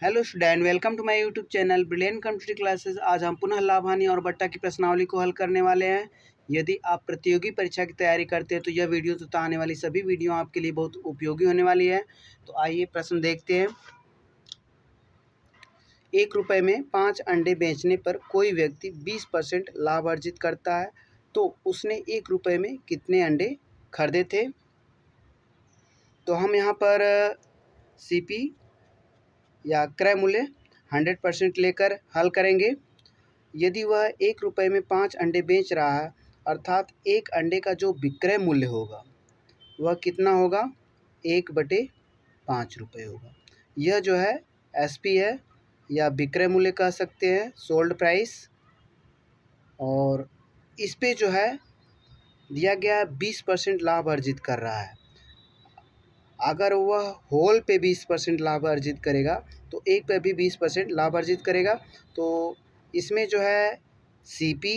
Hello student, welcome to my YouTube channel brilliant computer classes. आज हम पुनः लाभ हानि और बट्टा की प्रश्नावली को हल करने वाले हैं। यदि आप प्रतियोगी परीक्षा की तैयारी करते हैं तो यह वीडियो तथा आने वाली सभी वीडियो आपके लिए बहुत उपयोगी होने वाली है। तो आइए प्रश्न देखते हैं। 1 रुपये में 5 अंडे बेचने पर कोई व्यक्ति 20% लाभ अर्जित करता है, तो उसने 1 रुपये में कितने अंडे खरीदे थे। तो हम यहाँ पर CP या क्रय मूल्य 100% लेकर हल करेंगे। यदि वह 1 रुपये में 5 अंडे बेच रहा है, अर्थात एक अंडे का जो विक्रय मूल्य होगा वह कितना होगा, 1/5 रुपये होगा। यह जो है SP है या विक्रय मूल्य कह सकते हैं, सोल्ड प्राइस। और इस पे जो है दिया गया 20% लाभ अर्जित कर रहा है। अगर वह होल पे 20% लाभ अर्जित करेगा तो एक पे भी 20% लाभ अर्जित करेगा। तो इसमें जो है CP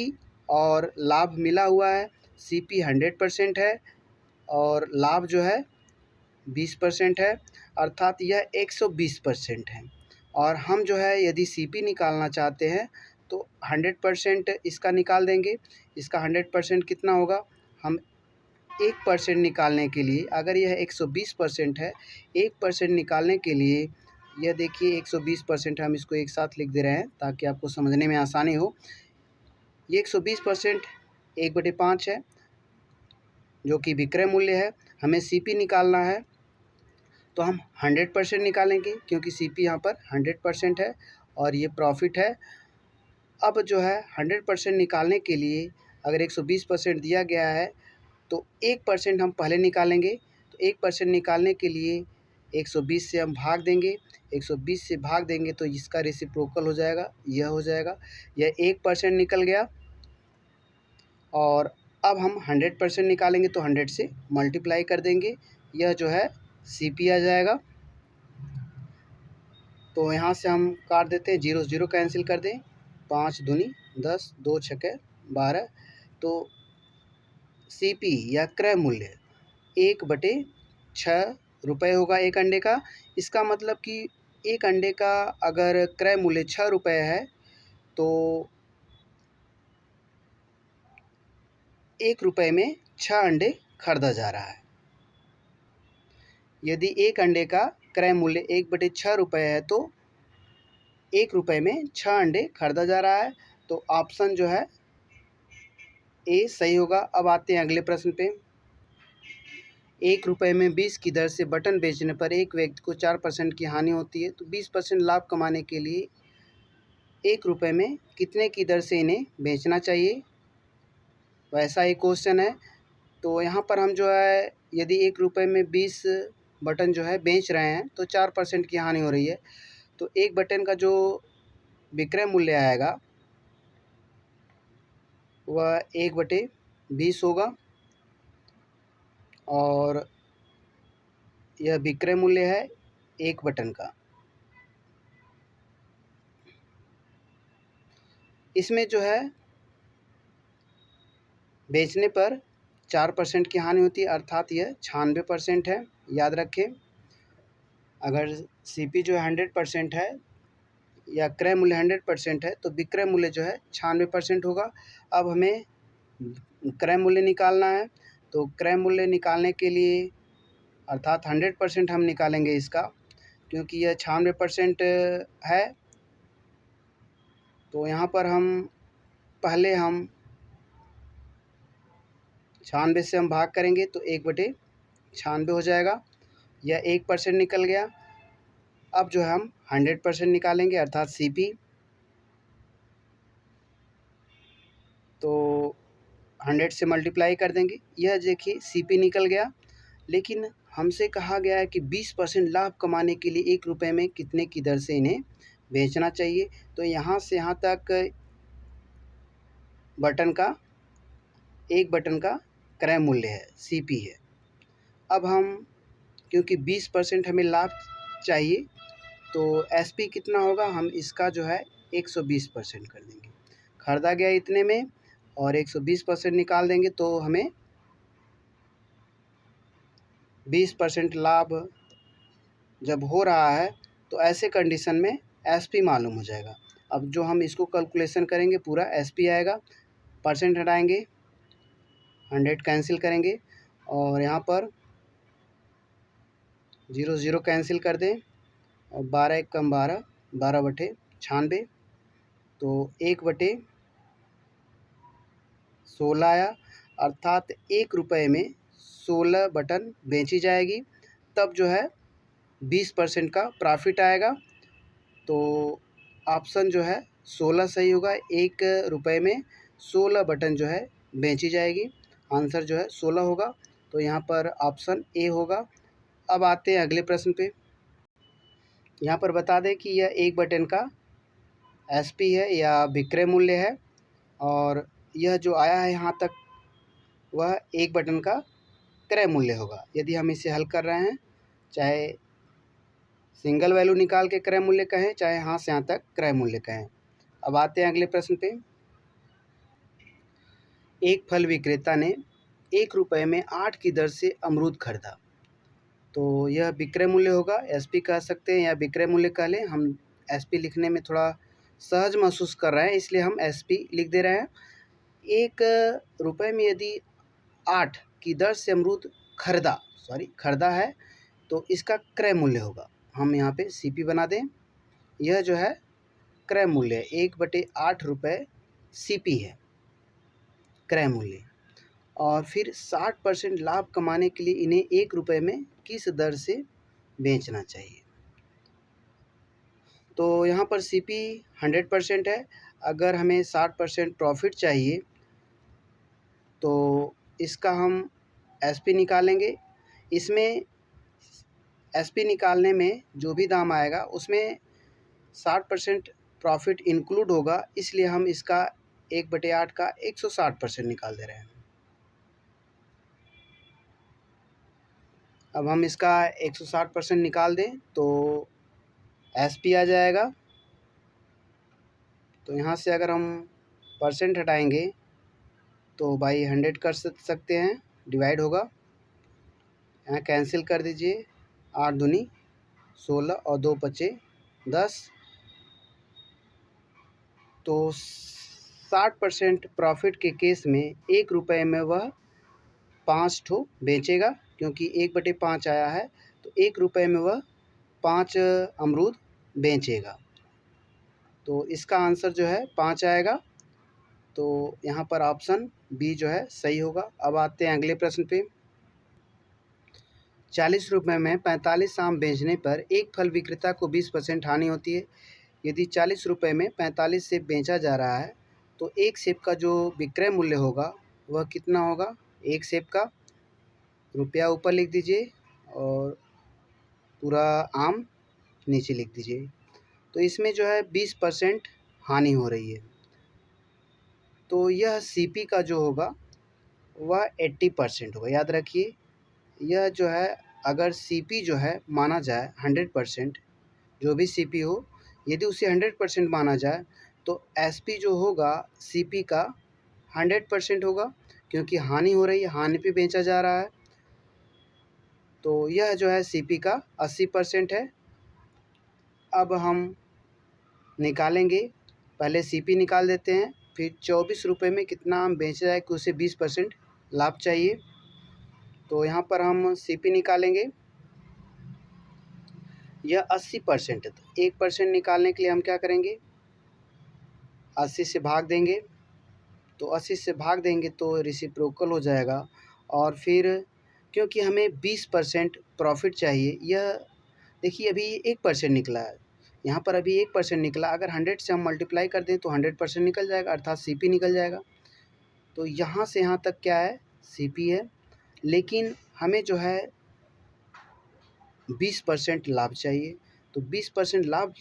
और लाभ मिला हुआ है। CP 100% है और लाभ जो है 20% है, अर्थात यह 120% है। और हम जो है यदि CP निकालना चाहते हैं तो 100% इसका निकाल देंगे। इसका 100% कितना होगा, हम 1% निकालने के लिए, अगर यह 120% है, 1% निकालने के लिए यह देखिए 120% हम इसको एक साथ लिख दे रहे हैं ताकि आपको समझने में आसानी हो। ये 120% 1/5 है जो कि विक्रय मूल्य है। हमें CP निकालना है तो हम 100% निकालेंगे क्योंकि CP यहाँ पर 100% है और ये प्रॉफिट है। अब जो है 100% निकालने के लिए अगर 120% दिया गया है तो 1% हम पहले निकालेंगे। तो 1% निकालने के लिए 120 से हम भाग देंगे। 120 से भाग देंगे तो इसका रेसिप्रोकल हो जाएगा, यह हो जाएगा। यह 1% निकल गया। और अब हम 100% निकालेंगे तो 100 से मल्टीप्लाई कर देंगे, यह जो है CP आ जाएगा। तो यहाँ से हम काट देते हैं, 0 0 कैंसिल कर दें, 5 दूनी 10, 2 छक्के 12। तो CP या क्रय मूल्य 1/6 रुपये होगा एक अंडे का। इसका मतलब कि एक अंडे का अगर क्रय मूल्य 6 रुपये है तो 1 रुपये में 6 अंडे खरीदा जा रहा है। यदि एक अंडे का क्रय मूल्य 1/6 रुपये है तो 1 रुपये में 6 अंडे खरीदा जा रहा है। तो ऑप्शन जो है A सही होगा। अब आते हैं अगले प्रश्न पे। 1 रुपये में 20 की दर से बटन बेचने पर एक व्यक्ति को 4% की हानि होती है, तो 20% लाभ कमाने के लिए 1 रुपये में कितने की दर से इन्हें बेचना चाहिए, वैसा एक क्वेश्चन है। तो यहाँ पर हम जो है यदि 1 रुपये में 20 बटन जो है बेच रहे हैं तो 4% की हानि हो रही है। तो एक बटन का जो विक्रय मूल्य आएगा वह 1/20 होगा और यह विक्रय मूल्य है एक बटन का। इसमें जो है बेचने पर 4% की हानि होती है, अर्थात यह 96% है। याद रखें, अगर CP जो है 100% है या क्रय मूल्य 100% है तो विक्रय मूल्य जो है 96% होगा। अब हमें क्रय मूल्य निकालना है। तो क्रय मूल्य निकालने के लिए अर्थात 100% हम निकालेंगे इसका, क्योंकि यह 96% है। तो यहाँ पर हम पहले 96 से हम भाग करेंगे तो 1/96 हो जाएगा। यह 1% निकल गया। अब जो है हम 100% निकालेंगे अर्थात CP। तो 100 से मल्टीप्लाई कर देंगे, यह देखिए CP निकल गया। लेकिन हमसे कहा गया है कि 20% लाभ कमाने के लिए 1 रुपये में कितने की दर से इन्हें बेचना चाहिए। तो यहाँ से यहाँ तक बटन का, एक बटन का क्रय मूल्य है, CP है। अब हम क्योंकि 20% हमें लाभ चाहिए तो SP कितना होगा, हम इसका जो है 120% कर देंगे। खरीदा गया इतने में और 120% निकाल देंगे तो हमें 20% लाभ जब हो रहा है तो ऐसे कंडीशन में एसपी मालूम हो जाएगा। अब जो हम इसको कैलकुलेशन करेंगे पूरा एसपी आएगा, परसेंट हटाएंगे, 100 कैंसिल करेंगे और यहाँ पर 0 0 कैंसिल कर दें और 12 एक कम 12, 12/96, तो 1/16 आया, अर्थात 1 रुपये में 16 बटन बेची जाएगी। तब जो है 20% का प्रॉफिट आएगा। तो ऑप्शन जो है 16 सही होगा। 1 रुपये में 16 बटन जो है बेची जाएगी, आंसर जो है 16 होगा। तो यहाँ पर ऑप्शन ए होगा। अब आते हैं अगले प्रश्न पे। यहाँ पर बता दें कि यह 1 बटन का एसपी है या विक्रय मूल्य है, और यह जो आया है यहाँ तक वह 1 बटन का क्रय मूल्य होगा। यदि हम इसे हल कर रहे हैं, चाहे सिंगल वैल्यू निकाल के क्रय मूल्य कहें, चाहे यहाँ से यहाँ तक क्रय मूल्य कहें। अब आते हैं अगले प्रश्न पे। एक फल विक्रेता ने 1 रुपये में 8 की दर से अमरूद खरीदा, तो यह विक्रय मूल्य होगा। एसपी कह सकते हैं या विक्रय मूल्य कह लें। हम एसपी लिखने में थोड़ा सहज महसूस कर रहे हैं, इसलिए हम एसपी लिख दे रहे हैं। 1 रुपये में यदि 8 की दर से अमरूद खरीदा है, तो इसका क्रय मूल्य होगा। हम यहाँ पे सीपी बना दें। यह जो है क्रय मूल्य 1/8 रुपये सीपी है क्रय मूल्य। और फिर 60% लाभ कमाने के लिए इन्हें 1 रुपये में किस दर से बेचना चाहिए। तो यहाँ पर सीपी 100% है। अगर हमें 60% प्रॉफिट चाहिए तो इसका हम एसपी निकालेंगे। इसमें एसपी निकालने में जो भी दाम आएगा उसमें 60% प्रॉफिट इंक्लूड होगा, इसलिए हम इसका 1/8 का 160% निकाल दे रहे हैं। अब हम इसका 160% निकाल दें तो एसपी आ जाएगा। तो यहाँ से अगर हम परसेंट हटाएंगे तो बाई 100 कर सकते हैं, डिवाइड होगा। यहाँ कैंसिल कर दीजिए, 8 दूनी 16 और 2 बचे 10। तो 60% प्रॉफिट के केस में 1 रुपये में वह 5 ठो बेचेगा, क्योंकि 1/5 आया है, तो 1 रुपये में वह 5 अमरूद बेचेगा। तो इसका आंसर जो है 5 आएगा। तो यहाँ पर ऑप्शन बी जो है सही होगा। अब आते हैं अगले प्रश्न पे। 40 रुपये में 45 आम बेचने पर एक फल विक्रेता को 20% हानि होती है। यदि 40 रुपये में 45 सेब बेचा जा रहा है, तो एक सेब का जो विक्रय मूल्य होगा वह कितना होगा। एक सेब का रुपया ऊपर लिख दीजिए और पूरा आम नीचे लिख दीजिए। तो इसमें जो है 20% हानि हो रही है। तो यह सीपी का जो होगा वह 80% होगा। याद रखिए, यह जो है अगर सीपी जो है माना जाए 100%, जो भी सीपी हो, यदि उसे 100% माना जाए तो एसपी जो होगा सीपी का 100% होगा, क्योंकि हानि हो रही है, हानि पे बेचा जा रहा है। तो यह जो है सीपी का 80% है। अब हम निकालेंगे, पहले सीपी निकाल देते हैं, फिर 24 रुपये में कितना आम बेचा जाए कि उसे 20% लाभ चाहिए। तो यहाँ पर हम सीपी निकालेंगे। यह 80% है, तो 1% निकालने के लिए हम क्या करेंगे, 80 से भाग देंगे। तो 80 से भाग देंगे तो रेसिप्रोकल हो जाएगा। और फिर क्योंकि हमें 20% प्रॉफिट चाहिए, यह देखिए अभी 1% निकला है, यहाँ पर अभी 1% निकला। अगर 100 से हम मल्टीप्लाई कर दें तो 100% निकल जाएगा, अर्थात सीपी निकल जाएगा। तो यहाँ से यहाँ तक क्या है, सीपी है। लेकिन हमें जो है 20% लाभ चाहिए। तो 20% लाभ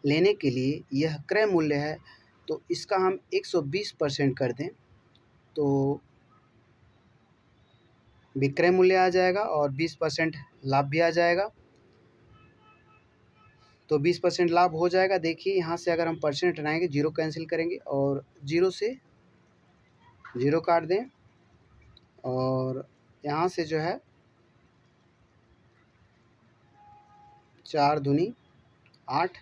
लेने के लिए यह क्रय मूल्य है, तो इसका हम 120% कर दें तो विक्रय मूल्य आ जाएगा और 20% लाभ भी आ जाएगा। तो 20% लाभ हो जाएगा। देखिए यहाँ से अगर हम परसेंट हटाएंगे, 0 कैंसिल करेंगे और 0 से 0 काट दें, और यहाँ से जो है 4 दूनी 8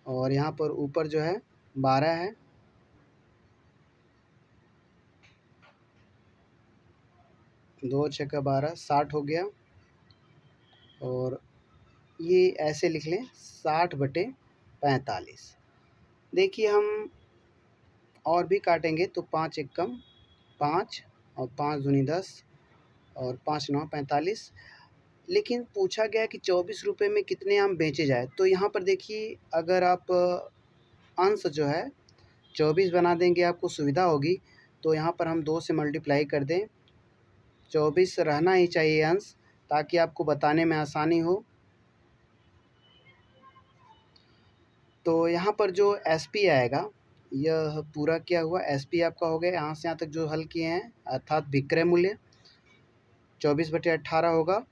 और यहाँ पर ऊपर जो है 12 है। 2 छक्का 12, 60 हो गया। और ये ऐसे लिख लें 60/45। देखिए हम और भी काटेंगे तो 5 एकम 5 और 5 दूनी 10 और 5 9 45। लेकिन पूछा गया कि 24 रुपये में कितने आम बेचे जाए। तो यहाँ पर देखिए अगर आप अंश जो है 24 बना देंगे आपको सुविधा होगी। तो यहाँ पर हम 2 से मल्टीप्लाई कर दें। 24 रहना ही चाहिए अंश, ताकि आपको बताने में आसानी हो। तो यहाँ पर जो एसपी आएगा, यह पूरा क्या हुआ, एसपी आपका हो गया। यहाँ से यहाँ तक जो हल किए हैं, अर्थात विक्रय मूल्य 24/18 होगा।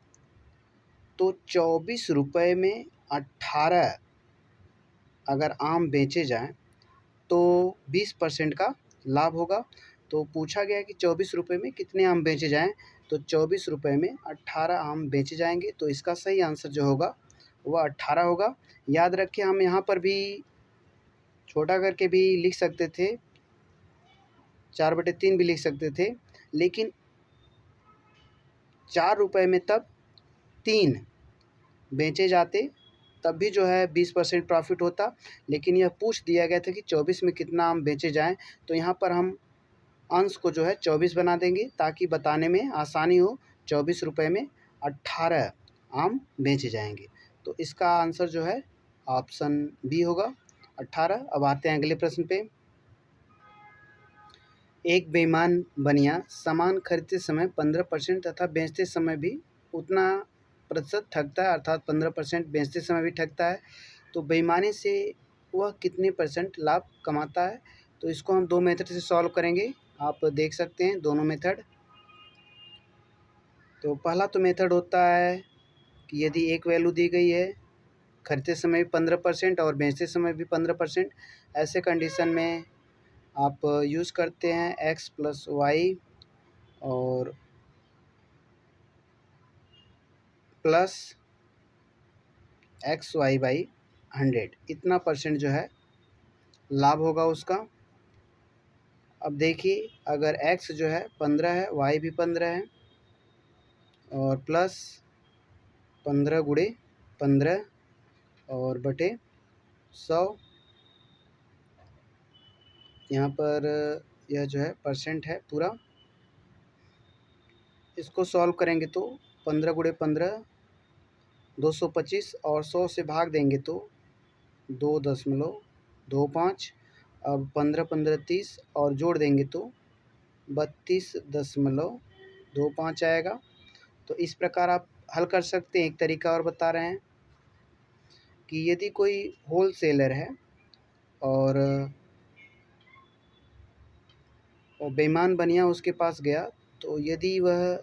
तो 24 रुपये में 18 अगर आम बेचे जाएं तो 20% का लाभ होगा। तो पूछा गया कि 24 रुपये में कितने आम बेचे जाएं, तो 24 रुपये में 18 आम बेचे जाएंगे। तो इसका सही आंसर जो होगा वह 18 होगा। याद रखें हम यहाँ पर भी छोटा करके भी लिख सकते थे, 4/3 भी लिख सकते थे, लेकिन 4 रुपये में तब 3 बेचे जाते, तब भी जो है 20% प्रॉफिट होता। लेकिन यह पूछ दिया गया था कि 24 में कितना आम बेचे जाएं, तो यहाँ पर हम अंश को जो है 24 बना देंगे ताकि बताने में आसानी हो। 24 रुपये में 18 आम बेचे जाएंगे। तो इसका आंसर जो है ऑप्शन बी होगा, 18। अब आते हैं अगले प्रश्न पे। एक बेईमान बनिया सामान खरीदते समय 15% तथा बेचते समय भी उतना प्रतिशत ठगता है, अर्थात 15% बेचते समय भी ठगता है। तो बेईमानी से वह कितने % लाभ कमाता है। तो इसको हम 2 मेथड से सॉल्व करेंगे। आप देख सकते हैं दोनों मेथड। तो पहला तो मेथड होता है कि यदि एक वैल्यू दी गई है, खरीदते समय भी 15% और बेचते समय भी 15%, ऐसे कंडीशन में आप यूज़ करते हैं x + y और प्लस XY/100, इतना % जो है लाभ होगा उसका। अब देखिए अगर x जो है 15 है, y भी 15 है और प्लस 15 × 15 और बटे 100, यहाँ पर यह जो है % है पूरा। इसको सॉल्व करेंगे तो 15 × 15 225 और 100 से भाग देंगे तो 2.25। अब 15 15 30 और जोड़ देंगे तो 32.25 आएगा। तो इस प्रकार आप हल कर सकते हैं। एक तरीका और बता रहे हैं कि यदि कोई होल सेलर है और बेईमान बनिया उसके पास गया, तो यदि वह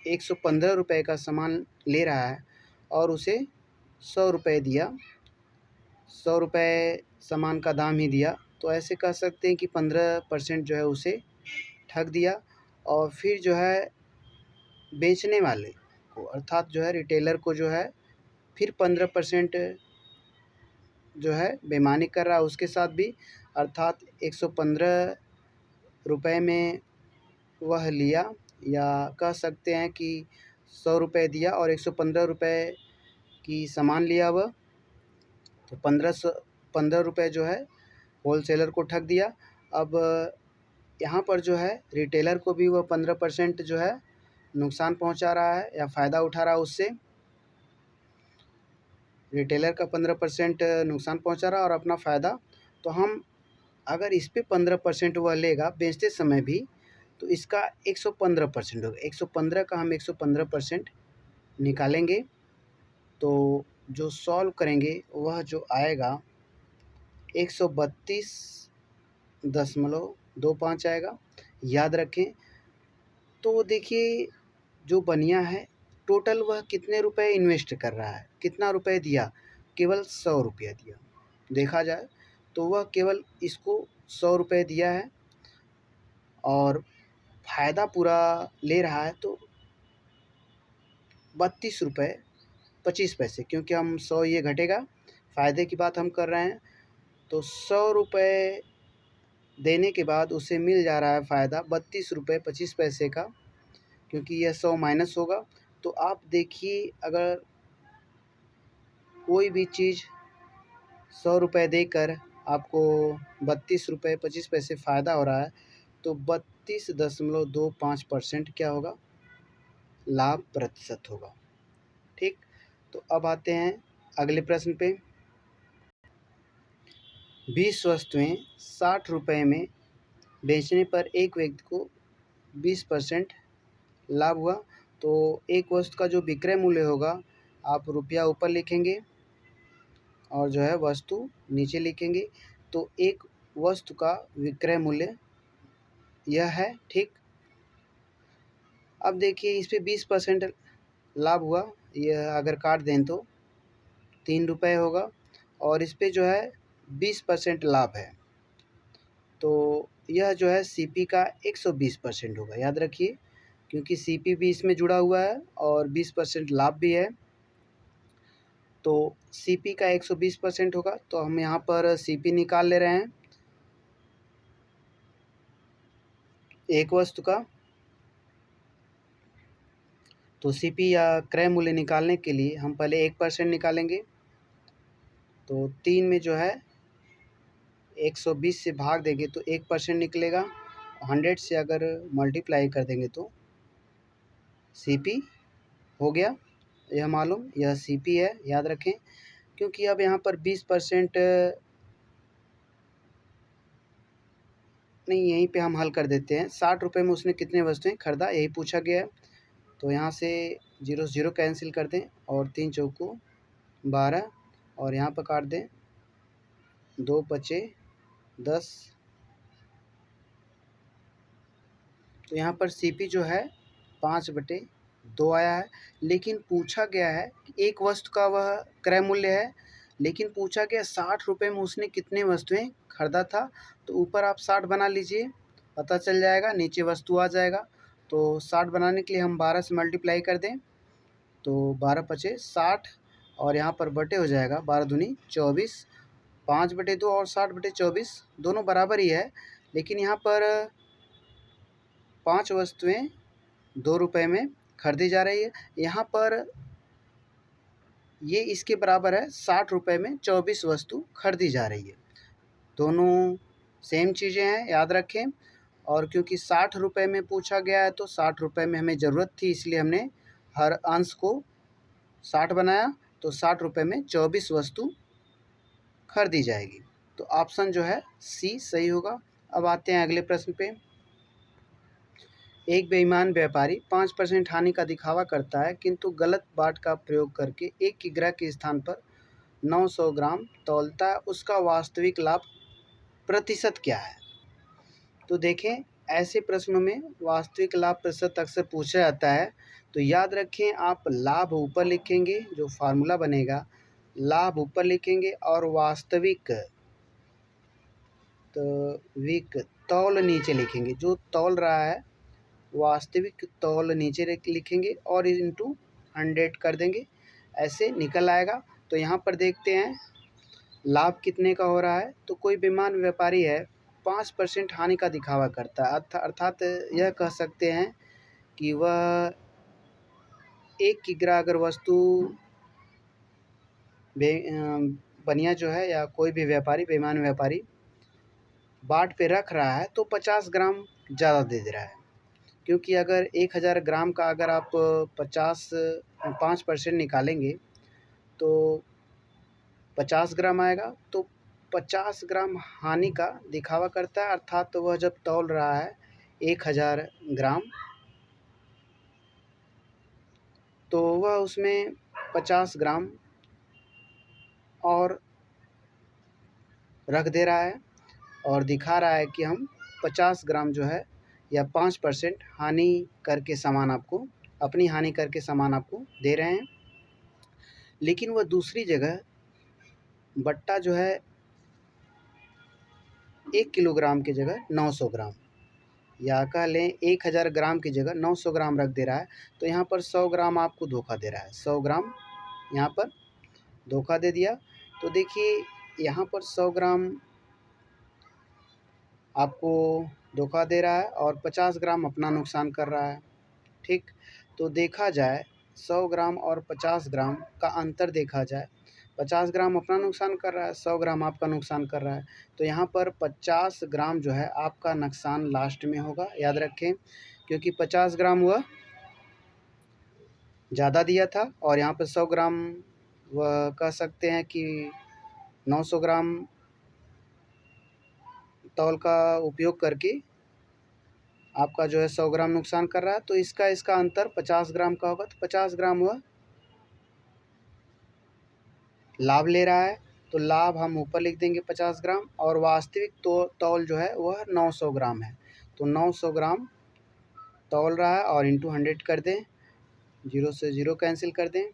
115 रुपये का सामान ले रहा है और उसे 100 रुपये दिया, 100 रुपये सामान का दाम ही दिया, तो ऐसे कह सकते हैं कि 15% जो है उसे ठग दिया। और फिर जो है बेचने वाले को, अर्थात जो है रिटेलर को जो है फिर 15% जो है बेईमानी कर रहा है उसके साथ भी, अर्थात 115 रुपये में वह लिया, या कह सकते हैं कि 100 रुपये दिया और 115 रुपये की सामान लिया वह, तो 15 रुपये जो है होल सेलर को ठग दिया। अब यहाँ पर जो है रिटेलर को भी वह 15% जो है नुकसान पहुँचा रहा है या फ़ायदा उठा रहा है उससे। रिटेलर का 15% नुकसान पहुँचा रहा है और अपना फ़ायदा। तो हम अगर इस पे 15% वह लेगा बेचते समय भी, तो इसका 115% होगा। 115 का हम 115% निकालेंगे तो जो सॉल्व करेंगे वह जो आएगा 132.25 आएगा। याद रखें। तो देखिए जो बनिया है टोटल वह कितने रुपए इन्वेस्ट कर रहा है, कितना रुपए दिया, केवल 100 रुपया दिया। देखा जाए तो वह केवल इसको 100 रुपये दिया है और फ़ायदा पूरा ले रहा है तो 32 रुपये 25 पैसे, क्योंकि हम 100 ये घटेगा फ़ायदे की बात हम कर रहे हैं, तो 100 रुपये देने के बाद उसे मिल जा रहा है फ़ायदा 32 रुपये 25 पैसे का, क्योंकि यह 100 माइनस होगा। तो आप देखिए, अगर कोई भी चीज़ 100 रुपये देकर आपको 32 रुपये 25 पैसे फ़ायदा हो रहा है, तो 32.25% क्या होगा, लाभ प्रतिशत होगा। ठीक, तो अब आते हैं अगले प्रश्न पे। 20 वस्तुएं 60 रुपये में बेचने पर एक व्यक्ति को 20% लाभ हुआ। तो एक वस्तु का जो विक्रय मूल्य होगा, आप रुपया ऊपर लिखेंगे और जो है वस्तु नीचे लिखेंगे। तो एक वस्तु का विक्रय मूल्य यह है। ठीक, अब देखिए इस पे 20% लाभ हुआ, यह अगर काट दें तो 3 रुपये होगा, और इस पे जो है 20% लाभ है, तो यह जो है सीपी का 120% होगा। याद रखिए, क्योंकि सीपी भी इसमें जुड़ा हुआ है और 20% लाभ भी है, तो सीपी का 120% होगा। तो हम यहाँ पर सीपी निकाल ले रहे हैं एक वस्तु का। तो सीपी या क्रय मूल्य निकालने के लिए हम पहले 1% निकालेंगे। तो 3 में जो है 120 से भाग देंगे तो 1% निकलेगा। 100 से अगर मल्टीप्लाई कर देंगे तो सीपी हो गया। यह मालूम, यह सीपी है, याद रखें। क्योंकि अब यहाँ पर 20% नहीं, यहीं पे हम हल कर देते हैं। 60 रुपये में उसने कितने वस्तुएं खरीदा, यही पूछा गया है। तो यहाँ से 0 से 0 कैंसिल कर दें, और 3 चौको 12, और यहाँ पर काट दें, 2 बचे 10। तो यहाँ पर सीपी जो है 5/2 आया है। लेकिन पूछा गया है कि एक वस्तु का वह क्रय मूल्य है, लेकिन पूछा गया 60 रुपये में उसने कितने वस्तुएं खरीदा था। तो ऊपर आप 60 बना लीजिए, पता चल जाएगा, नीचे वस्तु आ जाएगा। तो 60 बनाने के लिए हम 12 से मल्टीप्लाई कर दें, तो 12 पचे 60, और यहाँ पर बटे हो जाएगा 12 दूनी 24। 5/2 और 60/24 दोनों बराबर ही है, लेकिन यहाँ पर 5 वस्तुएं 2 रुपये में खरीदी जा रही है। यहाँ पर ये इसके बराबर है, 60 रुपये में 24 वस्तु खरीदी जा रही है। दोनों सेम चीज़ें हैं, याद रखें। और क्योंकि 60 रुपये में पूछा गया है, तो 60 रुपये में हमें ज़रूरत थी, इसलिए हमने हर अंश को 60 बनाया। तो 60 रुपये में 24 वस्तु खरीदी जाएगी। तो ऑप्शन जो है सी सही होगा। अब आते हैं अगले प्रश्न पे। एक बेईमान व्यापारी 5% हानि का दिखावा करता है, किंतु गलत बाट का प्रयोग करके 1 किग्रा के स्थान पर 900 ग्राम तौलता है। उसका वास्तविक लाभ प्रतिशत क्या है? तो देखें, ऐसे प्रश्नों में वास्तविक लाभ प्रतिशत अक्सर पूछा जाता है। तो याद रखें, आप लाभ ऊपर लिखेंगे, जो फार्मूला बनेगा, लाभ ऊपर लिखेंगे, और वास्तविक तौल नीचे लिखेंगे। जो तौल रहा है वास्तविक तौल नीचे लिखेंगे, और इंटू 100 कर देंगे, ऐसे निकल आएगा। तो यहाँ पर देखते हैं लाभ कितने का हो रहा है। तो कोई बेईमान व्यापारी है, 5% हानि का दिखावा करता है, अर्थात यह कह सकते हैं कि वह 1 किग्रा अगर वस्तु बनिया जो है, या कोई भी व्यापारी, बेईमान व्यापारी बाट पे रख रहा है, तो 50 ग्राम ज़्यादा दे दे रहा है। क्योंकि अगर 1000 ग्राम का अगर आप 5% निकालेंगे तो 50 ग्राम आएगा। तो 50 ग्राम हानि का दिखावा करता है, अर्थात तो वह जब तौल रहा है 1000 ग्राम, तो वह उसमें 50 ग्राम और रख दे रहा है, और दिखा रहा है कि हम 50 ग्राम जो है, या 5% हानि करके सामान आपको, अपनी हानि करके सामान आपको दे रहे हैं। लेकिन वह दूसरी जगह बट्टा जो है 1 किलोग्राम की जगह 900 ग्राम, या कह लें 1000 ग्राम की जगह 900 ग्राम रख दे रहा है। तो यहाँ पर 100 ग्राम आपको धोखा दे रहा है, 100 ग्राम यहाँ पर धोखा दे दिया। तो देखिए यहाँ पर 100 ग्राम आपको धोखा दे रहा है और 50 ग्राम अपना नुकसान कर रहा है। ठीक, तो देखा जाए 100 ग्राम और 50 ग्राम का अंतर देखा जाए, 50 ग्राम अपना नुकसान कर रहा है, 100 ग्राम आपका नुकसान कर रहा है। तो यहाँ पर 50 ग्राम जो है आपका नुकसान लास्ट में होगा, याद रखें, क्योंकि 50 ग्राम वह ज़्यादा दिया था और यहाँ पर 100 ग्राम वह कह सकते हैं कि 900 ग्राम तौल का उपयोग करके आपका जो है 100 ग्राम नुकसान कर रहा है। तो इसका अंतर 50 ग्राम का होगा, तो 50 ग्राम वह लाभ ले रहा है। तो लाभ हम ऊपर लिख देंगे 50 ग्राम और वास्तविक तौल जो है वह 900 ग्राम है। तो 900 ग्राम तौल रहा है और इंटू 100 कर दें, 0 से 0 कैंसिल कर दें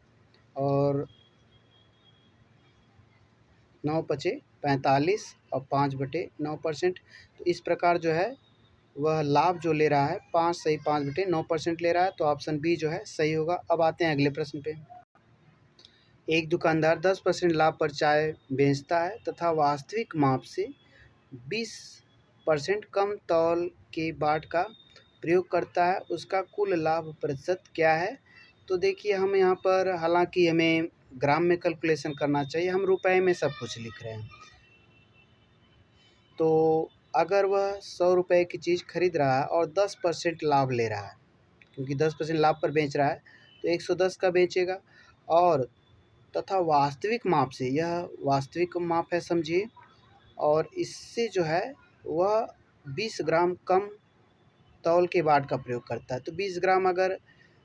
और 9 पचे 45 और 5/9%। तो इस प्रकार जो है वह लाभ जो ले रहा है 5 सही 5/9% ले रहा है। तो ऑप्शन बी जो है सही होगा। अब आते हैं अगले प्रश्न पे। एक दुकानदार 10% लाभ पर चाय बेचता है तथा वास्तविक माप से 20% कम तौल के बाट का प्रयोग करता है, उसका कुल लाभ प्रतिशत क्या है? तो देखिए हम यहाँ पर, हालांकि हमें ग्राम में कैलकुलेशन करना चाहिए, हम रुपए में सब कुछ लिख रहे हैं। तो अगर वह 100 रुपये की चीज़ खरीद रहा है और 10% लाभ ले रहा है, क्योंकि 10% लाभ पर बेच रहा है तो 110 का बेचेगा, और तथा वास्तविक माप से, यह वास्तविक माप है समझिए, और इससे जो है वह 20 ग्राम कम तौल के बाट का प्रयोग करता है। तो 20 ग्राम अगर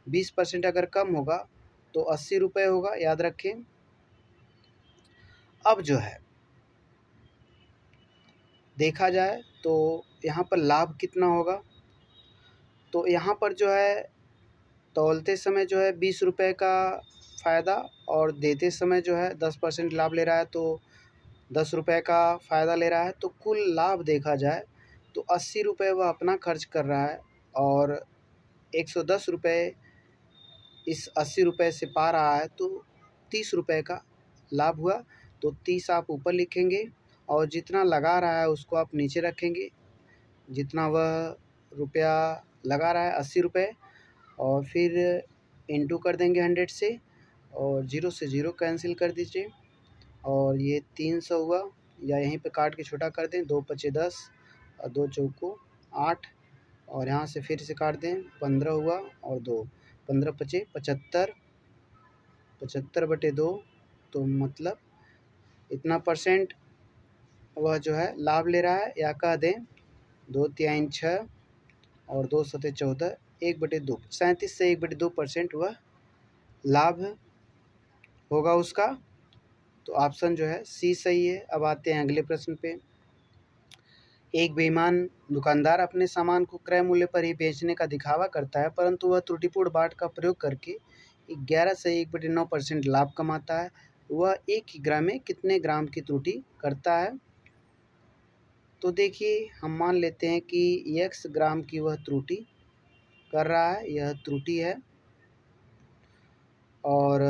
20% अगर कम होगा तो 80 रुपये होगा, याद रखें। अब जो है देखा जाए तो यहाँ पर लाभ कितना होगा, तो यहाँ पर जो है तौलते समय जो है 20 रुपये का फ़ायदा और देते समय जो है 10% लाभ ले रहा है, तो 10 रुपये का फ़ायदा ले रहा है। तो कुल लाभ देखा जाए तो 80 रुपये वह अपना खर्च कर रहा है और 110 रुपये इस 80 रुपये से पा रहा है, तो 30 रुपये का लाभ हुआ। तो 30 आप ऊपर लिखेंगे और जितना लगा रहा है उसको आप नीचे रखेंगे, जितना वह रुपया लगा रहा है 80 रुपये, और फिर इंटू कर देंगे 100 से और 0 से 0 कैंसिल कर दीजिए और ये 300 हुआ, या यहीं पे काट के छोटा कर दें, 2 पचे 10 और 2 चौको 8, और यहाँ से फिर से काट दें, 15 हुआ और 2, 15 पचे 75, 75/2, तो मतलब इतना परसेंट वह जो है लाभ ले रहा है, या कह दें 2 तिहाई 6 और 2 सते 14, 1/2, 37 से 1/2% वह लाभ होगा उसका। तो ऑप्शन जो है सी सही है। अब आते हैं अगले प्रश्न पे। एक बेईमान दुकानदार अपने सामान को क्रय मूल्य पर ही बेचने का दिखावा करता है, परंतु वह त्रुटिपूर्ण बाट का प्रयोग करके 11 से 1/9% लाभ कमाता है। वह एक ही ग्राम में कितने ग्राम की त्रुटि करता है? तो देखिए हम मान लेते हैं कि x ग्राम की वह त्रुटि कर रहा है, यह त्रुटि है, और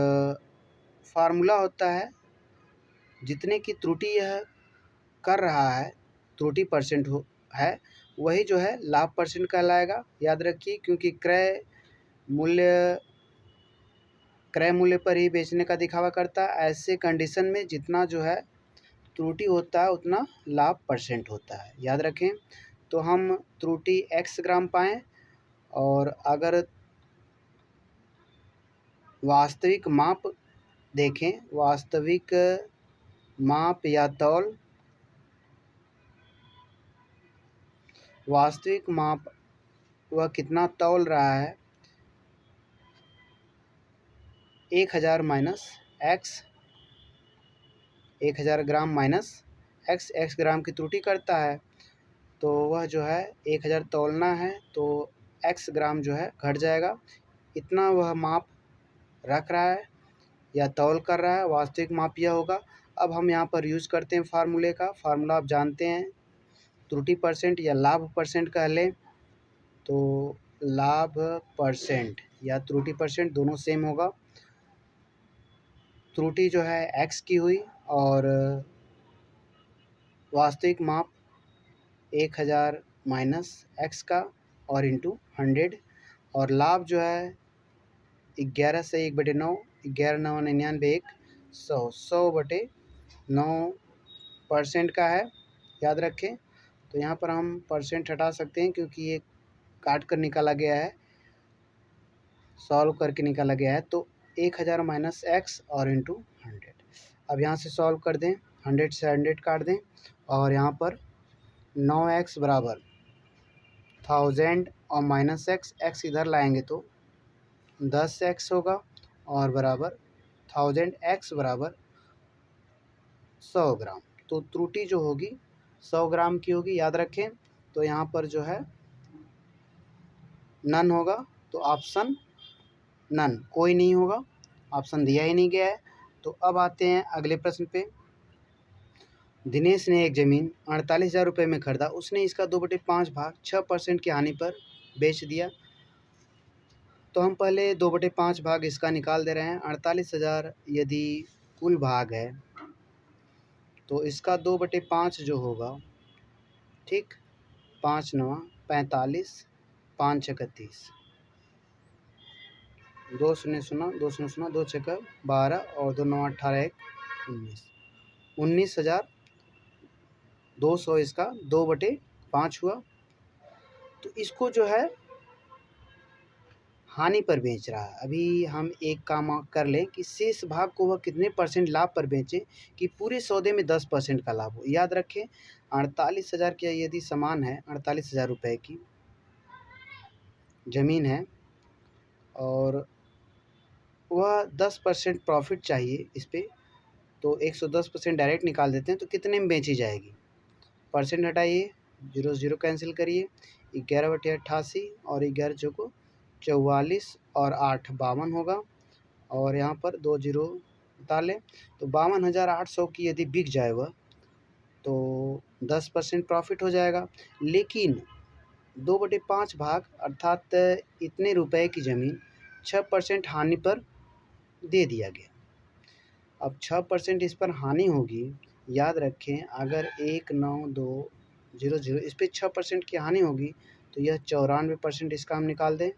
फार्मूला होता है जितने की त्रुटि यह कर रहा है, त्रुटि परसेंट हो है, वही जो है लाभ परसेंट कहलाएगा, याद रखिए, क्योंकि क्रय मूल्य पर ही बेचने का दिखावा करता है। ऐसे कंडीशन में जितना जो है त्रुटि होता है उतना लाभ परसेंट होता है, याद रखें। तो हम त्रुटि x ग्राम पाएँ, और अगर वास्तविक माप देखें, वास्तविक माप या तौल, वास्तविक माप वह कितना तौल रहा है, 1000 माइनस एक्स, 1000 ग्राम माइनस x ग्राम की त्रुटि करता है, तो वह जो है 1000 तौलना है तो x ग्राम जो है घट जाएगा, इतना वह माप रख रहा है या तौल कर रहा है, वास्तविक माप यह होगा। अब हम यहाँ पर यूज़ करते हैं फार्मूले का, फार्मूला आप जानते हैं, त्रुटि परसेंट या लाभ परसेंट कह लें, तो लाभ परसेंट या त्रुटि परसेंट दोनों सेम होगा। त्रुटि जो है x की हुई और वास्तविक माप 1000 माइनस एक्स का और इंटू 100, और लाभ जो है 11 से 1/9, 11×9 = 99, 100, 100/9% का है, याद रखें। तो यहाँ पर हम परसेंट हटा सकते हैं क्योंकि ये काट कर निकाला गया है, सॉल्व करके निकाला गया है। तो 1000 माइनस एक्स और इंटू 100। अब यहाँ से सॉल्व कर दें, 100 से 100 काट दें, और यहाँ पर 9x बराबर 1000 और माइनस एक्स इधर लाएंगे तो 10x होगा, और बराबर 1000x बराबर 100 ग्राम। तो त्रुटि जो होगी 100 ग्राम की होगी, याद रखें। तो यहाँ पर जो है नन होगा, तो ऑप्शन नन, कोई नहीं होगा, ऑप्शन दिया ही नहीं गया है। तो अब आते हैं अगले प्रश्न पे। दिनेश ने एक ज़मीन 48,000 रुपये में खरीदा। उसने इसका 2/5 भाग 6% की हानि पर बेच दिया। तो हम पहले 2/5 भाग इसका निकाल दे रहे हैं। 48,000 यदि कुल भाग है तो इसका 2/5 जो होगा, ठीक, 5×9 = 45, 5×6 = 30, 2 0 0 2 0 0 2 6 12 और 2 9 18 1 19, 19,200 इसका 2/5 हुआ। तो इसको जो है हानि पर बेच रहा है। अभी हम एक काम कर लें कि शेष भाग को वह कितने % लाभ पर बेचें कि पूरे सौदे में 10% का लाभ हो। याद रखें 48,000 की यदि सामान है, 48,000 रुपये की ज़मीन है, और वह 10% प्रॉफिट चाहिए इस पर, तो 110% डायरेक्ट निकाल देते हैं। तो कितने में बेची जाएगी, परसेंट हटाइए, 0 0 कैंसिल करिए, 11/88 और 11 चौको 44 और 8 52 होगा, और यहाँ पर 2 0 उतार लें। तो 52,800 की यदि बिक जाए वह, तो 10% प्रॉफिट हो जाएगा। लेकिन 2/5 भाग अर्थात इतने रुपए की ज़मीन 6% हानि पर दे दिया गया। अब 6% इस पर हानि होगी, याद रखें। अगर 19,200 इस पर 6% की हानि होगी तो यह 94% इसका हम निकाल दें।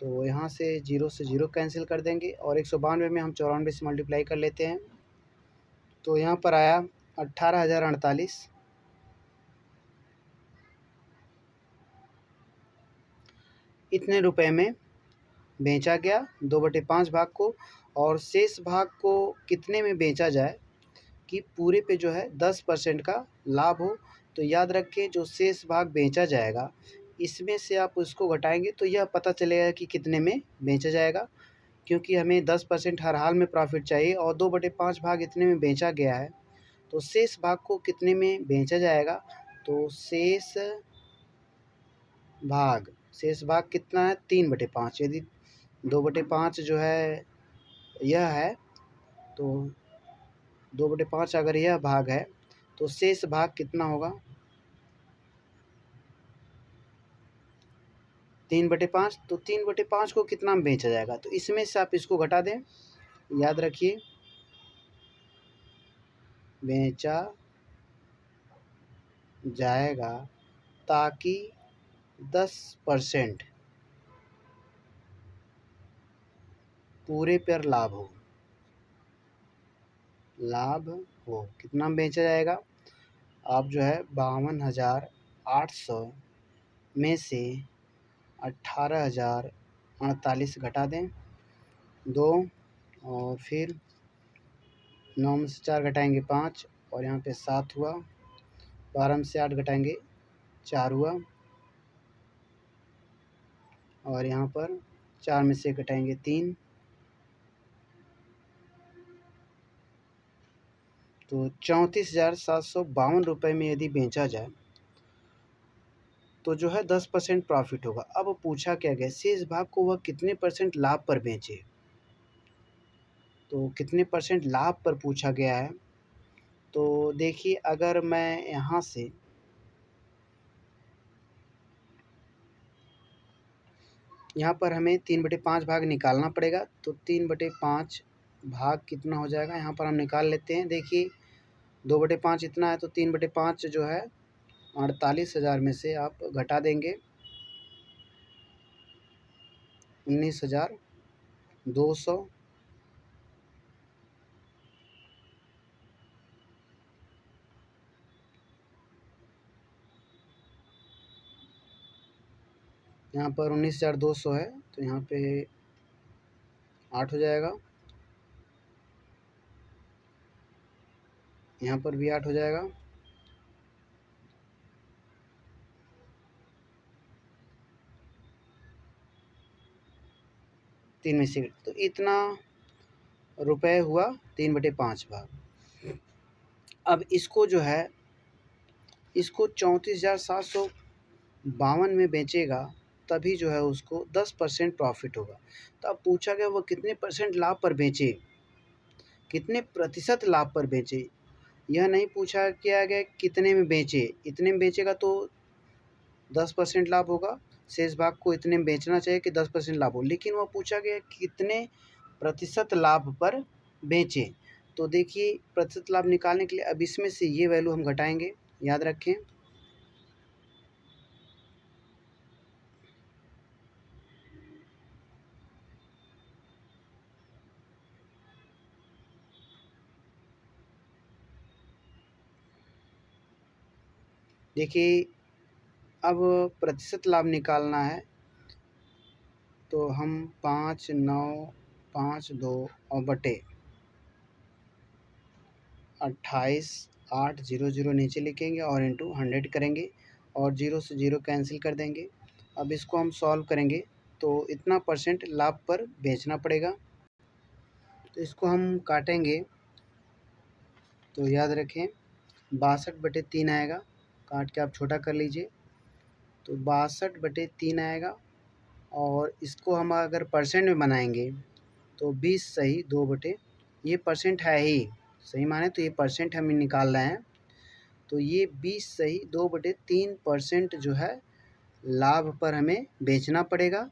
तो यहाँ से 0 से 0 कैंसिल कर देंगे, और 192 में हम 94 से मल्टीप्लाई कर लेते हैं। तो यहाँ पर आया 18,048, इतने रुपए में बेचा गया 2/5 भाग को। और शेष भाग को कितने में बेचा जाए कि पूरे पे जो है 10% का लाभ हो। तो याद रखें जो शेष भाग बेचा जाएगा, इसमें से आप उसको घटाएंगे तो यह पता चलेगा कि कितने में बेचा जाएगा, क्योंकि हमें 10% हर हाल में प्रॉफिट चाहिए, और 2/5 भाग इतने में बेचा गया है। तो शेष भाग को कितने में बेचा जाएगा, तो शेष भाग कितना है, 3/5। यदि 2/5 जो है यह है, तो 2/5 अगर यह भाग है तो शेष भाग कितना होगा, 3/5। तो 3/5 को कितना में बेचा जाएगा, तो इसमें से आप इसको घटा दें। याद रखिए बेचा जाएगा, ताकि 10% पूरे पर लाभ हो। कितना में बेचा जाएगा, आप जो है 52,800 में से 18,048 घटा दें 2, और फिर 9 में से 4 घटाएंगे 5, और यहाँ पे 7 हुआ, 12 में से 8 घटाएंगे 4 हुआ, और यहाँ पर 4 में से घटाएंगे 3, तो 34,752 रुपये में यदि बेचा जाए तो जो है 10% प्रॉफिट होगा। अब पूछा क्या गया, शेष भाग को वह कितने % लाभ पर बेचे। तो कितने % लाभ पर पूछा गया है। तो देखिए अगर मैं यहाँ से यहाँ पर हमें 3/5 भाग निकालना पड़ेगा। तो 3/5 भाग कितना हो जाएगा, यहाँ पर हम निकाल लेते हैं। देखिए 2/5 इतना है, तो 3/5 जो है 48,000 में से आप घटा देंगे 19,200। यहाँ पर 19,200 है, तो यहाँ पे 8 हो जाएगा, यहाँ पर भी 8 हो जाएगा। तीन में से तो इतना रुपए हुआ 3/5 भाग। अब इसको जो है, इसको 34,752 में बेचेगा, तभी जो है उसको 10% प्रॉफिट होगा। तो अब पूछा गया वो कितने परसेंट लाभ पर बेचे, कितने प्रतिशत लाभ पर बेचे। यह नहीं पूछा किया गया कितने में बेचे, इतने में बेचेगा तो 10% लाभ होगा, शेष भाग को इतने में बेचना चाहिए कि 10% लाभ हो। लेकिन वह पूछा गया कितने प्रतिशत लाभ पर बेचे। तो देखिए प्रतिशत लाभ निकालने के लिए अब इसमें से ये वैल्यू हम घटाएंगे, याद रखें। देखिए अब प्रतिशत लाभ निकालना है, तो हम 5,952 और बटे 28,800 नीचे लिखेंगे और इंटू 100 करेंगे और 0 से 0 कैंसिल कर देंगे। अब इसको हम सॉल्व करेंगे तो इतना परसेंट लाभ पर बेचना पड़ेगा। तो इसको हम काटेंगे, तो याद रखें 62/3 आएगा, काट के आप छोटा कर लीजिए, तो 62/3 आएगा। और इसको हम अगर परसेंट में बनाएंगे तो 20 सही 2 ये परसेंट है ही, सही माने तो ये परसेंट हम निकाल रहे हैं, तो ये 20 सही 2/3% जो है लाभ पर हमें बेचना पड़ेगा,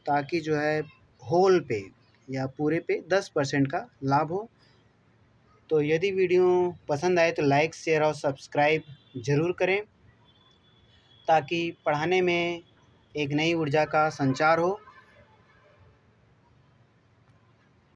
ताकि जो है होल पे या पूरे पे 10% का लाभ हो। तो यदि वीडियो पसंद आए तो लाइक शेयर और सब्सक्राइब ज़रूर करें, ताकि पढ़ाने में एक नई ऊर्जा का संचार हो।